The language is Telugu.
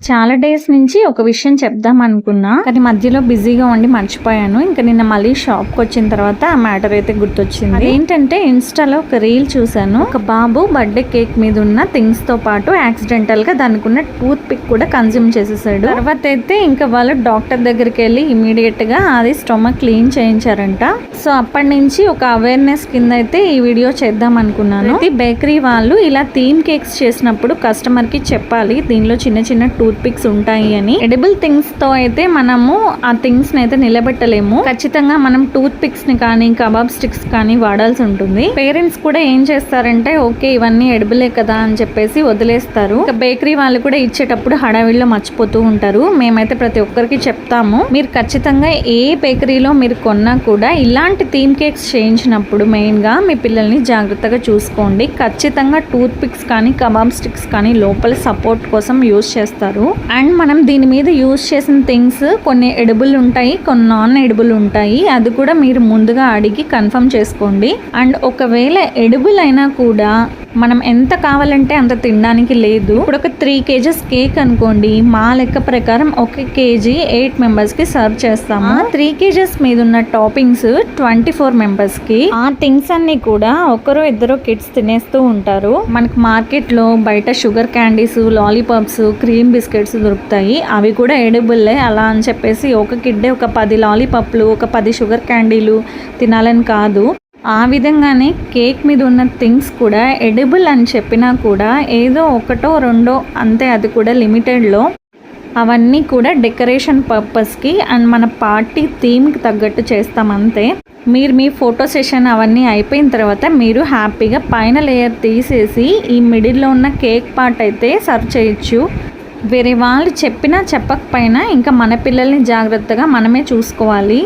చాలా డేస్ నుంచి ఒక విషయం చెప్దాం అనుకున్నా, కానీ మధ్యలో బిజీగా ఉండి మర్చిపోయాను. ఇంకా నిన్న మళ్ళీ షాప్కి వచ్చిన తర్వాత ఆ మ్యాటర్ అయితే గుర్తొచ్చింది. ఏంటంటే ఇన్స్టాలో ఒక రీల్ చూసాను. ఒక బాబు బర్త్డే కేక్ మీద ఉన్న థింగ్స్ తో పాటు యాక్సిడెంటల్ గా దానికి ఉన్న టూత్ పిక్ కూడా కన్జ్యూమ్ చేసేసాడు. తర్వాత అయితే ఇంకా వాళ్ళు డాక్టర్ దగ్గరికి వెళ్ళి ఇమీడియట్ గా అది స్టొమక్ క్లీన్ చేయించారంట. సో అప్పటి నుంచి ఒక అవేర్నెస్ కింద అయితే ఈ వీడియో చేద్దాం అనుకున్నాను. బేకరీ వాళ్ళు ఇలా థీమ్ కేక్స్ చేసినప్పుడు కస్టమర్ కి చెప్పాలి దీనిలో చిన్న చిన్న టూత్ పిక్స్ ఉంటాయి అని. ఎడిబుల్ థింగ్స్ తో అయితే మనము ఆ థింగ్స్ ని అయితే నిలబెట్టలేము. ఖచ్చితంగా మనం టూత్ పిక్స్ ని కానీ కబాబ్ స్టిక్స్ కానీ వాడాల్సి ఉంటుంది. పేరెంట్స్ కూడా ఏం చేస్తారంటే ఓకే ఇవన్నీ ఎడిబులే కదా అని చెప్పేసి వదిలేస్తారు. బేకరీ వాళ్ళు కూడా ఇచ్చేటప్పుడు హడావిడిలో మర్చిపోతూ ఉంటారు. మేమైతే ప్రతి ఒక్కరికి చెప్తాము, మీరు ఖచ్చితంగా ఏ బేకరీలో మీరు కొన్నా కూడా ఇలాంటి థీమ్ కేక్స్ చేయించినప్పుడు మెయిన్ గా మీ పిల్లల్ని జాగ్రత్తగా చూసుకోండి. ఖచ్చితంగా టూత్ పిక్స్ కానీ కబాబ్ స్టిక్స్ కానీ లోపల సపోర్ట్ కోసం యూజ్ చేస్తారు. అండ్ మనం దీని మీద యూజ్ చేసిన థింగ్స్ కొన్ని ఎడిబుల్ ఉంటాయి, కొన్ని నాన్ ఎడిబుల్ ఉంటాయి. అది కూడా మీరు ముందుగా అడిగి కన్ఫర్మ్ చేసుకోండి. అండ్ ఒకవేళ ఎడిబుల్ అయినా కూడా మనం ఎంత కావాలంటే అంత తినడానికి లేదు. ఇప్పుడు ఒక 3 kgs కేక్ అనుకోండి, మా లెక్క ప్రకారం 1 kg 8 members కి సర్వ్ చేస్తాము. 3 kgs మీద ఉన్న టాపింగ్స్ 24 members కి. ఆ థింగ్స్ అన్ని కూడా ఒకరు ఇద్దరు కిడ్స్ తినేస్తూ ఉంటారు. మనకు మార్కెట్ లో బయట sugar candies, lollipops, cream biscuits దొరుకుతాయి. అవి కూడా ఎడిబుల్లే. అలా అని చెప్పేసి ఒక కిడ్డే ఒక 10 లాలీపాప్లు, ఒక 10 షుగర్ క్యాండీలు తినాలని కాదు. ఆ విధంగానే కేక్ మీద ఉన్న థింగ్స్ కూడా ఎడిబుల్ అని చెప్పినా కూడా ఏదో ఒకటో రెండో అంతే, అది కూడా లిమిటెడ్లో. అవన్నీ కూడా డెకరేషన్ పర్పస్కి అండ్ మన పార్టీ థీమ్కి తగ్గట్టు చేస్తాం అంతే. మీరు మీ ఫోటో సెషన్ అవన్నీ అయిపోయిన తర్వాత మీరు హ్యాపీగా పైన లేయర్ తీసేసి ఈ మిడిల్లో ఉన్న కేక్ పార్ట్ అయితే సర్వ్ చేయొచ్చు. వేరే వాళ్ళు చెప్పినా చెప్పకపోయినా ఇంకా మన పిల్లల్ని జాగ్రత్తగా మనమే చూసుకోవాలి.